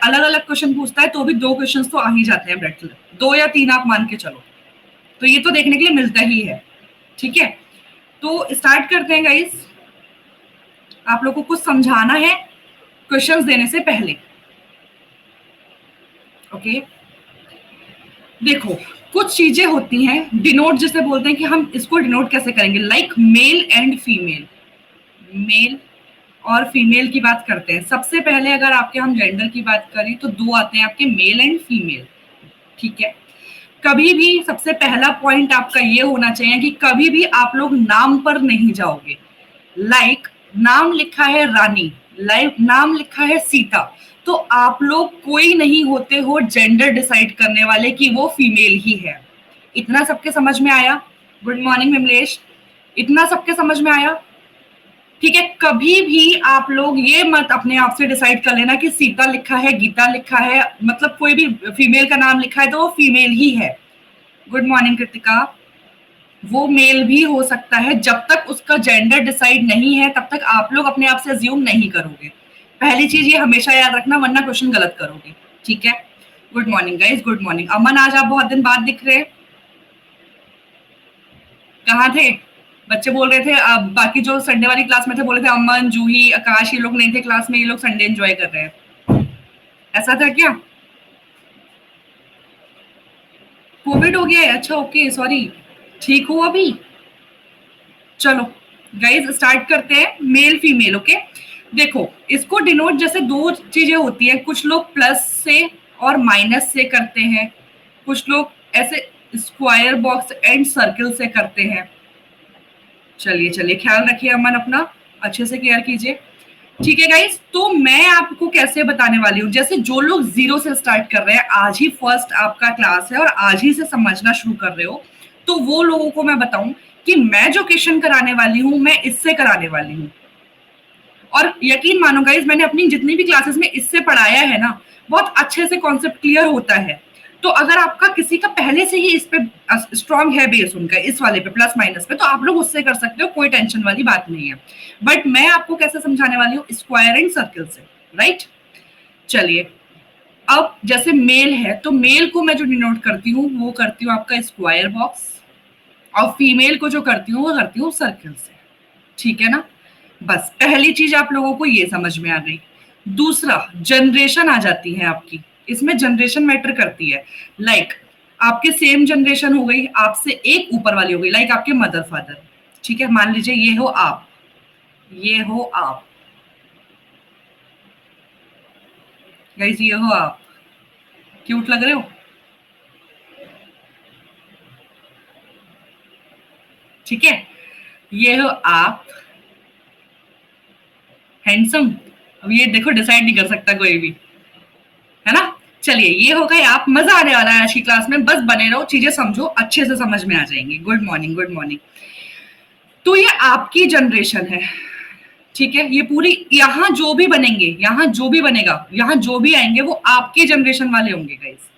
अलग अलग क्वेश्चन पूछता है तो भी 2 क्वेश्चन तो आ ही जाते हैं ब्रेड 2 या 3 आप मान के चलो, तो ये तो देखने के लिए मिलता ही है। ठीक है, तो स्टार्ट करते हैं गाइस। आप लोगों को कुछ समझाना है क्वेश्चंस देने से पहले। ओके, देखो कुछ चीजें होती हैं, डिनोट जिसे बोलते हैं कि हम इसको डिनोट कैसे करेंगे, like male and female. Male और फीमेल की बात करते हैं। सबसे पहले अगर आपके हम जेंडर की बात करें तो 2 आते हैं आपके, मेल एंड फीमेल। ठीक है, कभी भी सबसे पहला पॉइंट आपका ये होना चाहिए कि कभी भी आप लोग नाम पर नहीं जाओगे। लाइक नाम लिखा है रानी, लाइक नाम लिखा है सीता, तो आप लोग कोई नहीं होते हो जेंडर डिसाइड करने वाले कि वो फीमेल ही है। इतना सबके समझ में आया? गुड मॉर्निंग मिमलेश, इतना सबके समझ में आया? ठीक है, कभी भी आप लोग ये मत अपने आप से डिसाइड कर लेना कि सीता लिखा है, गीता लिखा है, मतलब कोई भी फीमेल का नाम लिखा है तो वो फीमेल ही है। गुड मॉर्निंग कृतिका, वो मेल भी हो सकता है। जब तक उसका जेंडर डिसाइड नहीं है तब तक आप लोग अपने आप से अज्यूम नहीं करोगे। पहली चीज ये हमेशा याद रखना, वरना क्वेश्चन गलत करोगे। ठीक है, good morning guys, good morning. Aman, आज आप बहुत दिन बाद दिख रहे हैं, कहाँ थे? बच्चे बोल रहे थे बाकी जो संडे वाली क्लास में थे, बोले थे अमन, जूही, आकाश ये लोग नहीं थे क्लास में, ये लोग संडे एंजॉय कर रहे हैं। ऐसा था क्या? कोविड हो गया है? अच्छा ओके, सॉरी। ठीक हो अभी? चलो गाइज स्टार्ट करते हैं, मेल फीमेल। ओके, देखो इसको डिनोट जैसे 2 चीजें होती हैं, कुछ लोग प्लस से और माइनस से करते हैं, कुछ लोग ऐसे स्क्वायर बॉक्स एंड सर्किल से करते हैं। चलिए चलिए, ख्याल रखिए अमन अपना, अच्छे से केयर कीजिए। ठीक है गाइस, तो मैं आपको कैसे बताने वाली हूँ, जैसे जो लोग 0 से स्टार्ट कर रहे हैं, आज ही फर्स्ट आपका क्लास है और आज ही से समझना शुरू कर रहे हो, तो वो लोगों को मैं बताऊं कि मैं जो क्वेश्चन कराने वाली हूँ मैं इससे कराने वाली हूँ। और यकीन मानो गाइस, मैंने अपनी जितनी भी क्लासेस में इससे पढ़ाया है ना, बहुत अच्छे से कॉन्सेप्ट क्लियर होता है। तो अगर आपका किसी का पहले से ही इस पे स्ट्रांग है बेस उनका, इस वाले पे प्लस माइनस पे, तो आप लोग उससे कर सकते हो, कोई टेंशन वाली बात नहीं है। बट मैं आपको कैसे समझाने वाली हूँ, स्क्वायर एंड सर्किल से। राइट, चलिए अब जैसे मेल है तो मेल को मैं जो डिनोट करती हूँ वो करती हूँ आपका स्क्वायर बॉक्स, और फीमेल को जो करती हूँ वो करती हूँ सर्किल से। ठीक है ना? बस पहली चीज आप लोगों को ये समझ में आ गई। दूसरा, जनरेशन आ जाती है आपकी, इसमें जनरेशन मैटर करती है। लाइक आपके सेम जनरेशन हो गई, आपसे एक ऊपर वाली हो गई, लाइक आपके मदर फादर। ठीक है, मान लीजिए ये हो आप, ये हो आप गाइस, ये हो आप। क्यूट लग रहे हो? ठीक है, ये हो आप, हैंडसम। अब ये देखो डिसाइड नहीं कर सकता कोई भी, है ना? चलिए ये हो गए आप, मजा आने वाला है आज की क्लास में, बस बने रहो, चीजें समझो, अच्छे से समझ में आ जाएंगी। Good morning, good morning. तो ये आपकी जनरेशन है, ठीक है, ये पूरी यहाँ जो भी बनेंगे, यहाँ जो भी बनेगा, यहाँ जो भी आएंगे वो आपके जनरेशन वाले होंगे गाइस।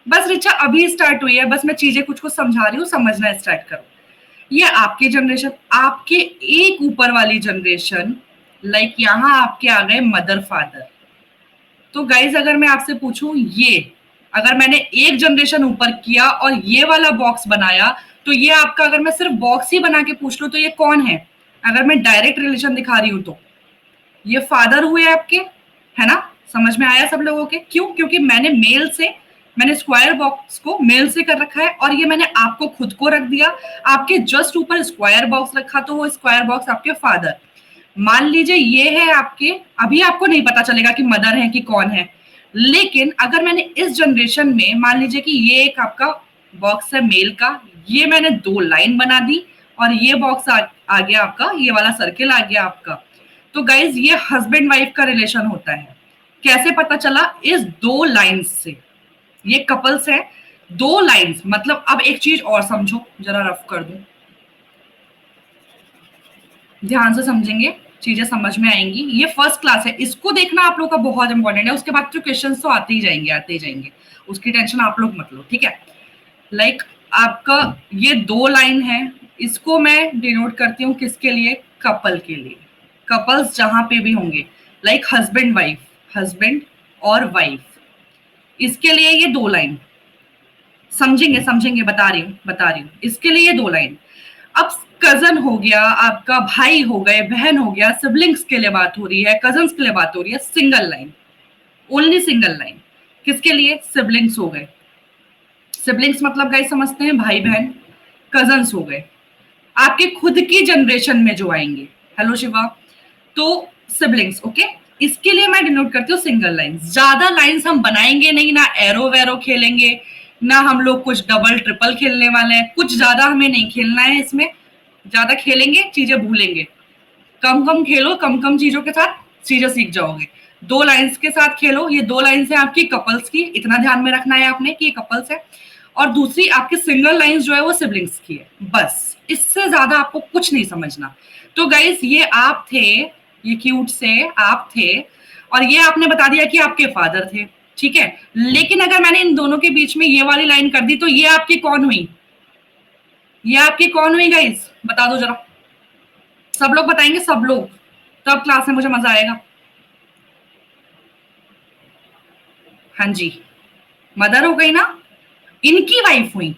बस रिचा अभी स्टार्ट हुई है, बस मैं चीजें कुछ कुछ समझा रही हूँ, समझना स्टार्ट करो। ये आपके जनरेशन, आपके एक ऊपर वाली जनरेशन, लाइक यहाँ आपके आ गए मदर फादर। तो गाइज अगर मैं आपसे पूछूं, ये अगर मैंने एक जनरेशन ऊपर किया और ये वाला बॉक्स बनाया, तो ये आपका, अगर मैं सिर्फ बॉक्स ही बना के पूछ लूं तो ये कौन है? अगर मैं डायरेक्ट रिलेशन दिखा रही हूं तो ये फादर हुए आपके, है ना? समझ में आया सब लोगों के? क्यों? क्योंकि मैंने मेल से, मैंने स्क्वायर बॉक्स को मेल से कर रखा है, और ये मैंने आपको खुद को रख दिया, आपके जस्ट ऊपर स्क्वायर बॉक्स रखा, तो वो स्क्वायर बॉक्स आपके फादर। मान लीजिए ये है आपके, अभी आपको नहीं पता चलेगा कि मदर है कि कौन है, लेकिन अगर मैंने इस जनरेशन में, मान लीजिए कि ये एक आपका बॉक्स है मेल का, ये मैंने 2 लाइन बना दी, और ये बॉक्स आ गया आपका, ये वाला सर्किल आ गया आपका, तो गाइज ये हस्बैंड वाइफ का रिलेशन होता है। कैसे पता चला? इस 2 लाइन्स से, ये कपल्स है, 2 लाइन्स, मतलब अब एक चीज और समझो, जरा रफ कर दूं, ध्यान से समझेंगे चीजें समझ में आएंगी। ये फर्स्ट क्लास है, इसको देखना आप लोग का बहुत इंपॉर्टेंट है, उसके बाद तो क्वेश्चंस तो आते ही जाएंगे, आते ही जाएंगे, उसकी टेंशन आप लोग मत लो। ठीक है, लाइक आपका ये 2 लाइन है, इसको मैं डिनोट करती हूँ किसके लिए? कपल के लिए। कपल्स जहां पे भी होंगे, लाइक हस्बैंड वाइफ, हस्बैंड और वाइफ, इसके लिए ये 2 लाइन, समझेंगे समझेंगे, बता रही हूँ, इसके लिए ये 2 लाइन। अब कजन हो गया, आपका भाई हो गए, बहन हो गया, सिबलिंग्स के लिए बात हो रही है, कजन्स के लिए बात हो रही है, single line, only single line. किसके लिए? सिबलिंग्स हो गए। सिबलिंग्स मतलब गाइस समझते हैं, भाई बहन, कजन्स हो गए, आपके खुद की जनरेशन में जो आएंगे। हेलो शिवा। तो सिबलिंग्स, ओके, इसके लिए मैं डिनोट करती हूँ सिंगल लाइंस। ज्यादा लाइंस हम बनाएंगे नहीं, ना एरो वेरो खेलेंगे, ना हम लोग कुछ डबल ट्रिपल खेलने वाले हैं, कुछ ज्यादा हमें नहीं खेलना है इसमें। ज्यादा खेलेंगे चीजें भूलेंगे, कम कम खेलो, कम कम चीजों के साथ चीजें सीख जाओगे। 2 लाइंस के साथ खेलो, ये 2 लाइंस है आपकी कपल्स की, इतना ध्यान में रखना है आपने कि ये कपल्स है, और दूसरी आपकी सिंगल लाइंस जो है वो सिबलिंग्स की है, बस इससे ज्यादा आपको कुछ नहीं समझना। तो गाइस ये आप थे, ये क्यूट से आप थे, और ये आपने बता दिया कि आपके फादर थे, ठीक है। लेकिन अगर मैंने इन दोनों के बीच में ये वाली लाइन कर दी तो ये आपकी कौन हुई? ये आपकी कौन हुई गाइस? बता दो जरा, सब लोग बताएंगे, सब लोग, तब क्लास में मुझे मजा आएगा। हाँ जी, मदर हो गई ना, इनकी वाइफ हुई,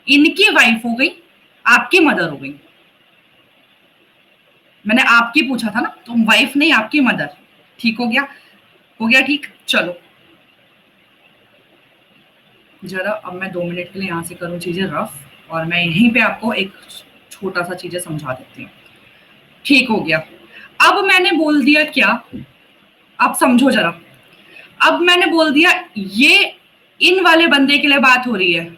इनकी वाइफ हो गई, आपकी मदर हो गई। मैंने आपकी पूछा था ना, तो वाइफ नहीं, आपकी मदर। ठीक हो गया? हो गया ठीक। चलो जरा अब मैं 2 मिनट के लिए यहाँ से करूँ चीजें रफ, और मैं यहीं पे आपको एक छोटा सा चीजें समझा देती हूँ। ठीक हो गया। अब मैंने बोल दिया क्या, आप समझो जरा। अब मैंने बोल दिया ये इन वाले बंदे के लिए बात हो रही है,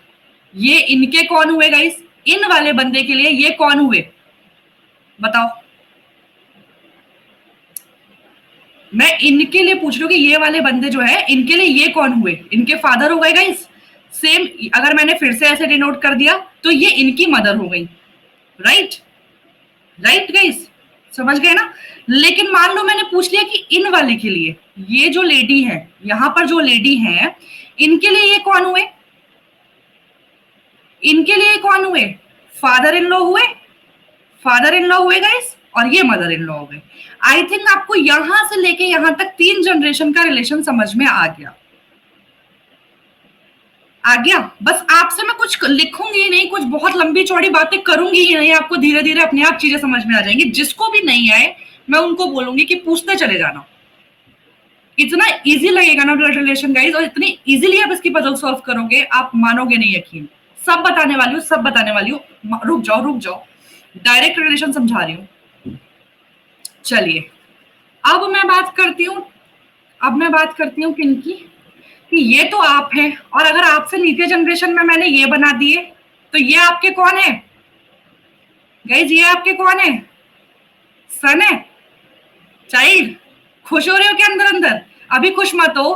ये इनके कौन हुए गाइस? इन वाले बंदे के लिए ये कौन हुए? बताओ। मैं इनके लिए पूछ रही हूँ कि ये वाले बंदे जो है इनके लिए ये कौन हुए? इनके फादर हो गए गाइस। सेम अगर मैंने फिर से ऐसे डिनोट कर दिया तो ये इनकी मदर हो गई, राइट? राइट गाइस, समझ गए ना? लेकिन मान लो मैंने पूछ लिया कि इन वाले के लिए, ये जो लेडी है, यहां पर जो लेडी है, इनके लिए ये कौन हुए? इनके लिए कौन हुए? फादर इन लॉ हुए, फादर इन लॉ हुए गाइस, और ये मदर इन लॉ हो गए। आई थिंक आपको यहां से लेके यहां तक 3 जनरेशन का रिलेशन समझ में आ गया। आ गया? बस आपसे मैं कुछ लिखूंगी नहीं, कुछ बहुत लंबी चौड़ी बातें करूंगी ही नहीं, आपको धीरे धीरे अपने आप चीजें समझ में आ जाएंगी। जिसको भी नहीं आए मैं उनको बोलूंगी कि पूछते चले जाना। इतना इजी लगेगा ना ब्लड रिलेशन गाइस, और इतनी इजीली आप इसकी पजल सॉल्व करोगे, आप मानोगे नहीं यकीन। सब बताने वाली हूँ, सब बताने वाली हूँ। रुक जाओ रुक जाओ, डायरेक्ट रिलेशन समझा रही हूँ। चलिए अब मैं बात करती हूँ, अब मैं बात करती हूँ किनकी, कि ये तो आप हैं, और अगर आपसे नीचे जनरेशन में मैंने ये बना दिए तो ये आपके कौन है गाइज? ये आपके कौन है? सन है, चाइल्ड। खुश हो रहे हो क्या अंदर अंदर? अभी खुश मत हो,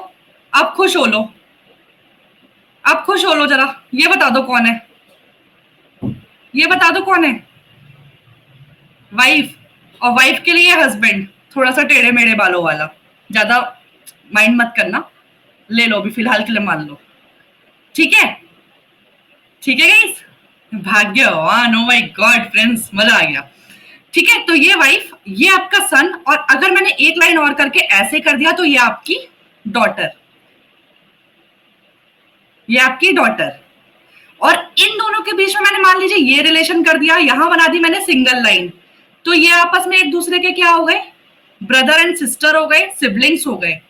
अब खुश हो लो, अब खुश हो लो जरा। ये बता दो कौन है, ये बता दो कौन है? वाइफ, और वाइफ के लिए हस्बैंड, थोड़ा सा टेढ़े मेढ़े बालों वाला, ज्यादा माइंड मत करना, ले लो अभी फिलहाल के लिए मान लो, ठीक है? ठीक है गाइस, भाग्यवान, ओ माय गॉड फ्रेंड्स, मजा आ गया। ठीक है, तो ये वाइफ, ये आपका सन, और अगर मैंने एक लाइन और करके ऐसे कर दिया तो ये आपकी डॉटर, ये आपकी डॉटर। और इन दोनों के बीच में मैंने मान लीजिए ये रिलेशन कर दिया, यहां बना दी मैंने सिंगल लाइन, तो ये आपस में एक दूसरे के क्या हो गए? ब्रदर एंड सिस्टर हो गए, सिबलिंग्स हो गए,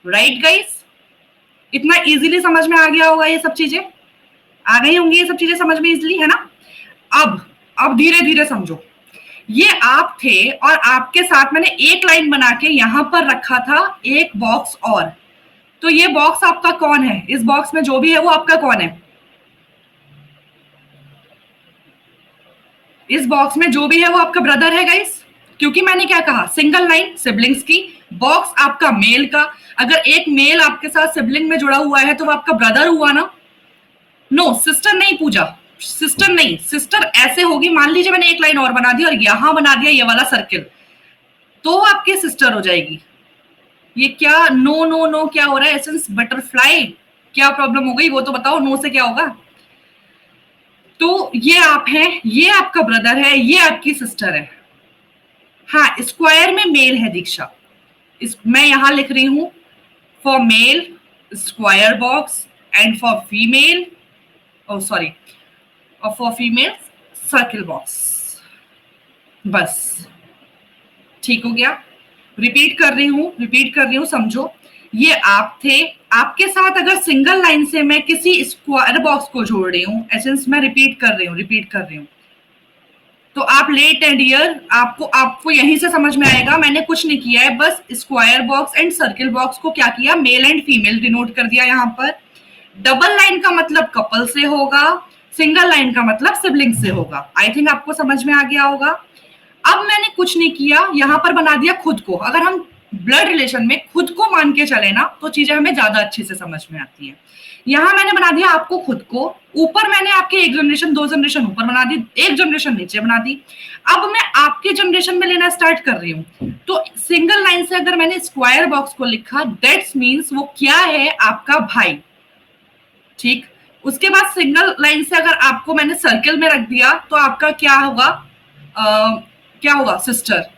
राइट गाइस? इतना इजीली समझ में आ गया होगा, ये सब चीजें आ गई होंगी, ये सब चीजें समझ में इजीली, है ना? अब धीरे धीरे समझो। ये आप थे, और आपके साथ मैंने एक लाइन बना के यहां पर रखा था एक बॉक्स और, तो ये बॉक्स आपका कौन है? इस बॉक्स में जो भी है वो आपका कौन है? इस बॉक्स में जो भी है वो आपका ब्रदर है गाइस, क्योंकि मैंने क्या कहा, सिंगल लाइन सिबलिंग्स की, बॉक्स आपका मेल का। अगर एक मेल आपके साथ सिबलिंग में जुड़ा हुआ है तो वो आपका ब्रदर हुआ ना? नो, सिस्टर नहीं पूजा, सिस्टर नहीं, सिस्टर ऐसे होगी, मान लीजिए मैंने एक लाइन और बना दी और यहां बना दिया ये वाला सर्किल, तो आपकी सिस्टर हो जाएगी। ये क्या नो नो नो क्या हो रहा है? एसेंस बटरफ्लाई, क्या प्रॉब्लम हो गई वो तो बताओ, नो से क्या होगा? तो ये आप हैं, ये आपका ब्रदर है, ये आपकी सिस्टर है। हाँ, स्क्वायर में मेल है दीक्षा, मैं यहां लिख रही हूं For male, square box, and for female, oh sorry, और for female, circle box. बस ठीक हो गया. रिपीट कर रही हूँ, समझो. ये आप थे. आपके साथ अगर सिंगल लाइन से मैं किसी स्क्वायर बॉक्स को जोड़ रही हूँ, एसेंस मैं रिपीट कर रही हूँ, तो आप लेट एंड डियर आपको यहीं से समझ में आएगा. मैंने कुछ नहीं किया है, बस square box and circle box को क्या किया, मेल एंड फीमेल डिनोट कर दिया. यहाँ पर डबल लाइन का मतलब कपल से होगा, सिंगल लाइन का मतलब सिबलिंग से होगा. आई थिंक आपको समझ में आ गया होगा. अब मैंने कुछ नहीं किया, यहाँ पर बना दिया खुद को. अगर हम ब्लड रिलेशन में खुद को मान के चले ना, तो चीजें हमें ज्यादा अच्छे से समझ में आती हैं. यहाँ मैंने बना दिया आपको खुद को. ऊपर मैंने आपके एक जनरेशन, दो जनरेशन ऊपर बना दी, एक जनरेशन नीचे बना दी. अब मैं आपके जनरेशन में लेना स्टार्ट कर रही हूँ. तो सिंगल लाइन से अगर मैंने स्क्वायर बॉक्स को लिखा, दैट्स मीन्स वो क्या है, आपका भाई. ठीक. उसके बाद सिंगल लाइन से अगर आपको मैंने सर्किल में रख दिया, तो आपका क्या होगा, क्या होगा, सिस्टर.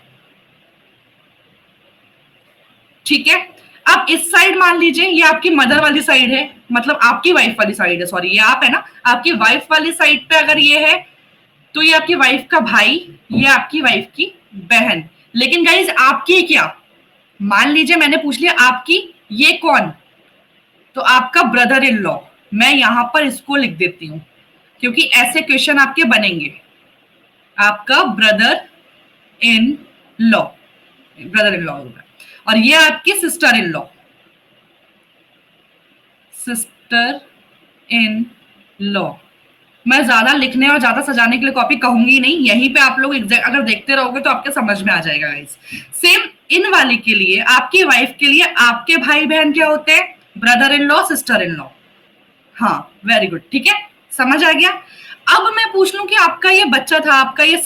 ठीक है. अब इस साइड मान लीजिए ये आपकी मदर वाली साइड है, मतलब आपकी वाइफ वाली साइड है, सॉरी ये आप है ना, आपकी वाइफ वाली साइड पे अगर ये है, तो ये आपकी वाइफ का भाई, ये आपकी वाइफ की बहन. लेकिन गाइज आपकी क्या, मान लीजिए मैंने पूछ लिया आपकी, ये कौन, तो आपका ब्रदर इन लॉ. मैं यहां पर इसको लिख देती हूं, क्योंकि ऐसे क्वेश्चन आपके बनेंगे. आपका ब्रदर इन लॉ होगा. और ये आपकी सिस्टर इन लॉ, मैं ज्यादा लिखने और ज्यादा सजाने के लिए कॉपी कहूंगी नहीं, यहीं पे आप लोग अगर देखते रहोगे तो आपके समझ में आ जाएगा गाइस. सेम इन वाली के लिए, आपकी वाइफ के लिए आपके भाई बहन क्या होते हैं, brother in law, sister in law. हाँ, वेरी गुड. ठीक है, समझ आ गया. अब मैं पूछ लूं कि आपका ये बच्चा था, आपका ये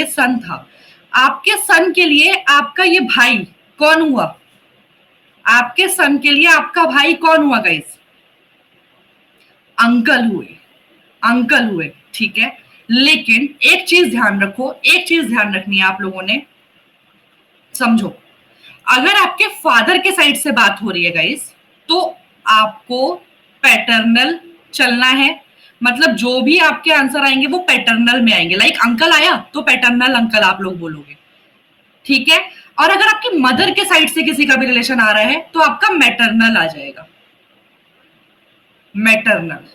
सन था, आपके सन के लिए आपका ये भाई कौन हुआ, आपके सन के लिए आपका भाई कौन हुआ गाइस, अंकल हुए. ठीक है. लेकिन एक चीज ध्यान रखनी है आप लोगों ने, समझो. अगर आपके फादर के साइड से बात हो रही है गाइस, तो आपको पैटर्नल चलना है. मतलब जो भी आपके आंसर आएंगे वो पैटर्नल में आएंगे. लाइक अंकल आया तो पैटर्नल अंकल आप लोग बोलोगे. ठीक है. और अगर आपकी मदर के साइड से किसी का भी रिलेशन आ रहा है, तो आपका मैटरनल आ जाएगा, maternal.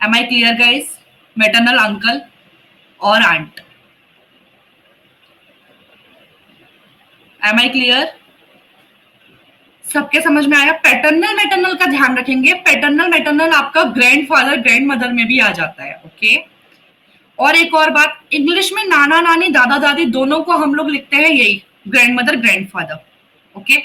Am I clear guys? Maternal uncle और आंट. Am I clear? सबके समझ में आया? पैटर्नल मैटरनल का ध्यान रखेंगे. पैटर्नल मैटरनल आपका ग्रैंडफादर ग्रैंड मदर में भी आ जाता है. ओके. और एक और बात, इंग्लिश में नाना नानी दादा दादी दोनों को हम लोग लिखते हैं यही, grand mother grand father. Okay.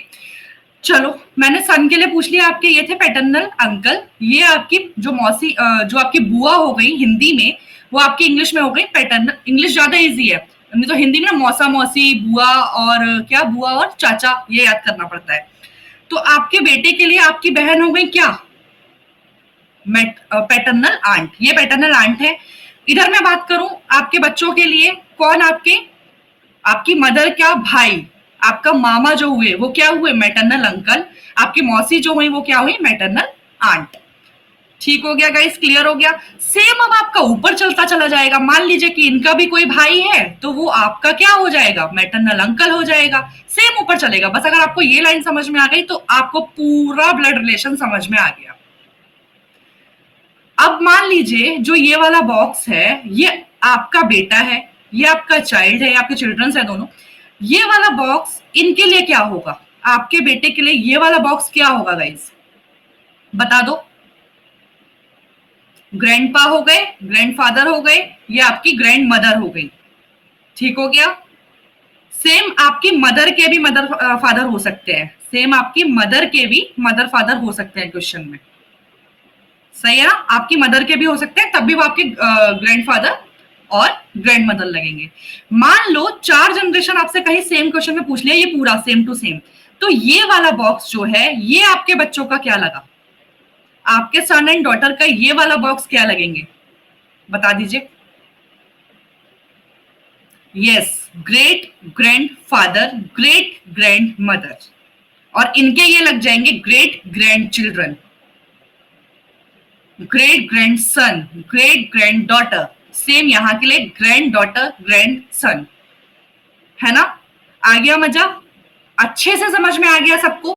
चलो, मैंने सन के लिए पूछ लिया, आपके ये थे पैटर्नल अंकल. ये आपकी जो मौसी, जो आपकी बुआ हो गई हिंदी में, वो आपकी इंग्लिश में हो गई पैटर्नल. इंग्लिश ज्यादा इजी है, नहीं तो हिंदी में ना मौसा मौसी, बुआ और क्या, बुआ और चाचा, ये याद करना पड़ता है. तो आपके बेटे के लिए आपकी बहन हो गई क्या, पैटर्नल आंट. ये पैटर्नल आंट है. इधर मैं बात करूं आपके बच्चों के लिए, कौन आपकी मदर का भाई, आपका मामा जो हुए वो क्या हुए, मैटरनल अंकल. आपकी मौसी जो हुई वो क्या हुई, मैटरनल आंट. ठीक हो गया गाइस? क्लियर हो गया? सेम अब आपका ऊपर चलता चला जाएगा. मान लीजिए कि इनका भी कोई भाई है, तो वो आपका क्या हो जाएगा, मैटरनल अंकल हो जाएगा. सेम ऊपर चलेगा. बस अगर आपको ये लाइन समझ में आ गई, तो आपको पूरा ब्लड रिलेशन समझ में आ गया. अब मान लीजिए जो ये वाला बॉक्स है, ये आपका बेटा है, ये आपका चाइल्ड है, आपके चिल्ड्रंस है दोनों. ये वाला बॉक्स इनके लिए क्या होगा, आपके बेटे के लिए ये वाला बॉक्स क्या होगा गाइस, बता दो. ग्रैंडपा हो गए, ग्रैंडफादर हो गए, ये आपकी ग्रैंड मदर हो गई. ठीक हो गया? सेम आपकी मदर के भी मदर फादर हो सकते हैं. सेम आपकी मदर के भी मदर फादर हो सकते हैं क्वेश्चन में. सही है ना? आपकी मदर के भी हो सकते हैं, तब भी वो आपके ग्रैंडफादर और ग्रैंड मदर लगेंगे. मान लो 4 जनरेशन आपसे कहीं सेम क्वेश्चन में पूछ लिया, ये पूरा सेम टू सेम, तो ये वाला बॉक्स जो है, ये आपके बच्चों का क्या लगा, आपके सन एंड डॉटर का ये वाला बॉक्स क्या लगेंगे, बता दीजिए. Yes, great grandfather, great grand mother. और इनके ये लग जाएंगे great grand children, great grand son, great grand daughter, same यहां के लिए ग्रैंड डॉटर, ग्रैंड सन। है ना? आ गया मजा? अच्छे से समझ में आ गया सबको?